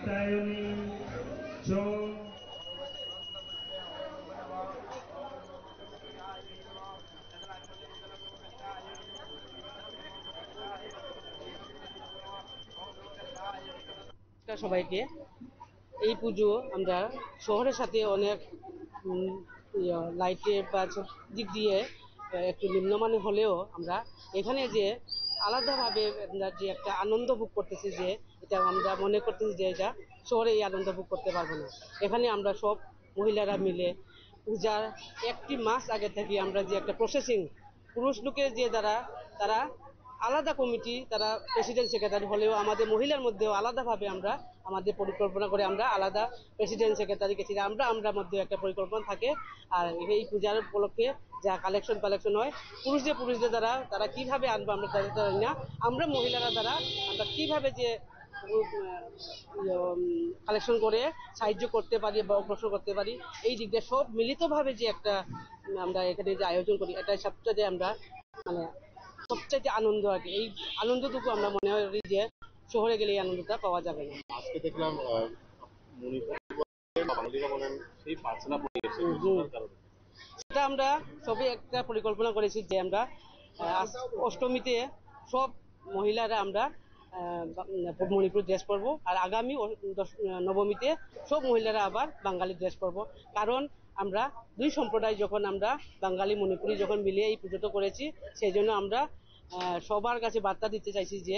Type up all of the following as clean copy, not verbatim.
কাত্যায়নী চ সবাইকে এই পুজো আমরা শহরের সাথে অনেক লাইটের বা দিক দিয়ে একটু নিম্নমানের হলেও আমরা এখানে যে আলাদাভাবে আমরা যে একটা আনন্দ ভোগ করতেছি, যে এটা আমরা মনে করতেছি যে এটা শহরে এই আনন্দ ভোগ করতে পারবো না। এখানে আমরা সব মহিলারা মিলে পূজার একটি মাস আগে থেকে আমরা যে একটা প্রসেসিং, পুরুষ লোকের যে দ্বারা তারা আলাদা কমিটি, তারা প্রেসিডেন্ট সেক্রেটারি হলেও আমাদের মহিলার মধ্যেও আলাদাভাবে আমরা আমাদের পরিকল্পনা করে আমরা আলাদা প্রেসিডেন্ট সেক্রেটারি গেছি, আমরা মধ্যে একটা পরিকল্পনা থাকে। আর এই পূজার উপলক্ষে যা কালেকশন হয় পুরুষদের দ্বারা তারা কিভাবে আনবো আমরা তাদের জানি না, আমরা মহিলারা দ্বারা আমরা কিভাবে যে কালেকশন করে সাহায্য করতে পারি বা অগ্রসর করতে পারি, এই দিক দিয়ে সব মিলিতভাবে যে একটা আমরা এখানে যে আয়োজন করি, এটাই সবচেয়ে আমরা মানে সবচাইতে আনন্দ আর কি। এই আনন্দটুকু আমরা মনে করি যে শহরে গেলে এই আনন্দটা পাওয়া যাবে না। আজকে দেখলাম সেটা আমরা সবই একটা পরিকল্পনা করেছি যে আমরা অষ্টমীতে সব মহিলারা আমরা মণিপুর ড্রেস পরবো, আর আগামী নবমীতে সব মহিলারা আবার বাঙালি ড্রেস পরবো। কারণ আমরা দুই সম্প্রদায় যখন আমরা বাঙালি মণিপুরি যখন মিলিয়ে এই পুজোটা করেছি, সেই জন্য আমরা সবার কাছে বার্তা দিতে চাইছি যে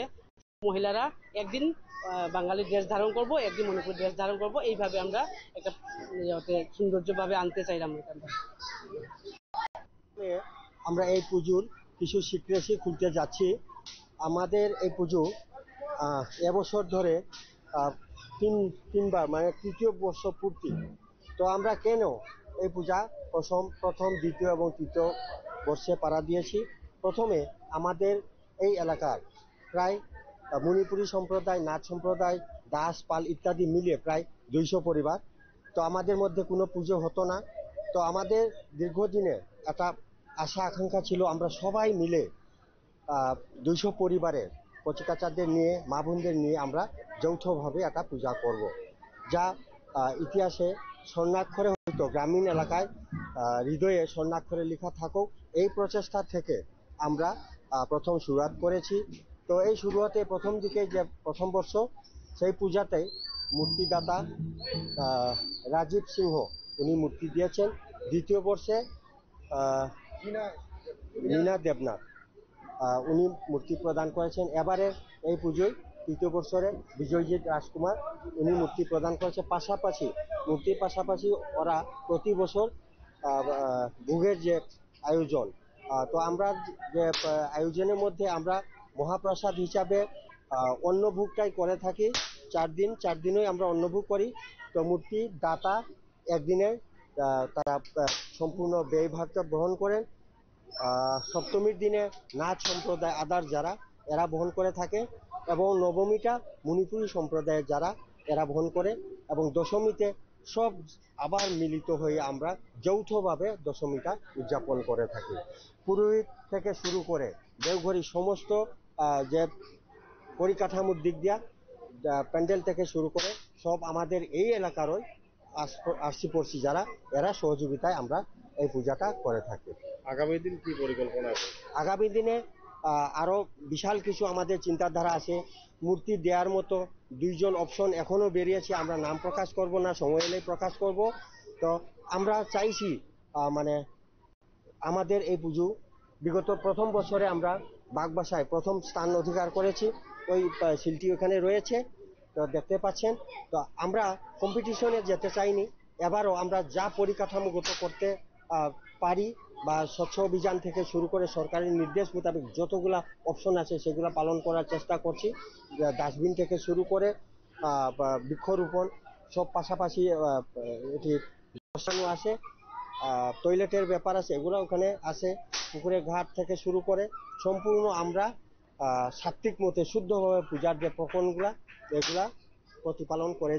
মহিলারা একদিন বাঙালি ড্রেস ধারণ করব, একদিন মণিপুর ড্রেস ধারণ করব, এইভাবে আমরা একটা সৌন্দর্যভাবে আনতে চাইলাম। আমরা এই পুজোর কিছু সিক্রেসি খুলতে যাচ্ছি। আমাদের এই পুজো এবছর ধরে তিনবার মানে তৃতীয় বর্ষ পূর্তি। তো আমরা কেন এই পূজা প্রথম দ্বিতীয় এবং তৃতীয় বর্ষে পাড়া দিয়েছি? প্রথমে আমাদের এই এলাকার প্রায় মণিপুরি সম্প্রদায়, নাথ সম্প্রদায়, দাস, পাল ইত্যাদি মিলিয়ে প্রায় 200 পরিবার। তো আমাদের মধ্যে কোনো পুজো হতো না। তো আমাদের দীর্ঘদিনের একটা আশা আকাঙ্ক্ষা ছিল আমরা সবাই মিলে 200 পরিবারের কচিকাচারদের নিয়ে, মা বোনদের নিয়ে আমরা যৌথভাবে একটা পূজা করব, যা ইতিহাসে স্বর্ণাক্ষরে হয়তো গ্রামীণ এলাকায় হৃদয়ে স্বর্ণাক্ষরে লেখা থাকুক। এই প্রচেষ্টা থেকে আমরা প্রথম শুরুয়াত করেছি। তো এই শুরুয়াতে প্রথম দিকে যে প্রথম বর্ষ, সেই পূজাতে মূর্তিদাতা রাজীব সিংহ উনি মূর্তি দিয়েছেন। দ্বিতীয় বর্ষে নীনা দেবনাথ উনি মূর্তি প্রদান করেছেন। এবারে এই পুজোয় তৃতীয় বছরে বিজয়জিৎ রাজকুমার উনি মূর্তি প্রদান করেছে। মূর্তির পাশাপাশি ওরা প্রতি বছর ভোগের যে আয়োজন, তো আমরা যে আয়োজনের মধ্যে আমরা মহাপ্রসাদ হিসাবে অন্নভোগটাই করে থাকি। 4 দিনই আমরা অন্নভোগ করি। তো মূর্তির দাতা একদিনে তারা সম্পূর্ণ ব্যয়ভারটা বহন করেন। সপ্তমীর দিনে নাথ সম্প্রদায় আদার যারা এরা বহন করে থাকে, এবং নবমীটা মণিপুরী সম্প্রদায়ের যারা এরা বহন করে, এবং দশমীতে সব আবার মিলিত হয়ে আমরা যৌথভাবে দশমীটা উদযাপন করে থাকি। পুরোহিত থেকে শুরু করে দেওঘড়ি সমস্ত যে পরিকাঠামোর দিক দিয়া প্যান্ডেল থেকে শুরু করে সব আমাদের এই এলাকারই আশি পড়শি যারা এরা সহযোগিতায় আমরা এই পূজাটা করে থাকি। আগামী দিন কি পরিকল্পনা আছে? আগামী দিনে আরো বিশাল কিছু আমাদের চিন্তাধারা আছে। মূর্তি দেওয়ার মতো 2জন অপশন এখনো বেরিয়েছে, আমরা নাম প্রকাশ করব না, সময় এলেই প্রকাশ করব। তো আমরা চাইছি মানে আমাদের এই পুজো বিগত প্রথম বছরে আমরা বাগবাসায় প্রথম স্থান অধিকার করেছি। ওই শিলটি ওখানে রয়েছে, তো দেখতে পাচ্ছেন। তো আমরা কম্পিটিশনে যেতে চাইনি। এবারও আমরা যা পরিকাঠামোগত করতে পারি বা স্বচ্ছ অভিযান থেকে শুরু করে সরকারি নির্দেশ মোতাবেক যতগুলা অপশন আছে সেগুলো পালন করার চেষ্টা করছি। ডাস্টবিন থেকে শুরু করে বৃক্ষরোপণ সব পাশাপাশি এটি বসানো আছে। টয়লেটের ব্যাপার আছে, এগুলো ওখানে আছে। পুকুরে ঘাট থেকে শুরু করে সম্পূর্ণ আমরা সাত্ত্বিক মতে শুদ্ধভাবে পূজার যে প্রকরণগুলা এগুলা প্রতিপালন করে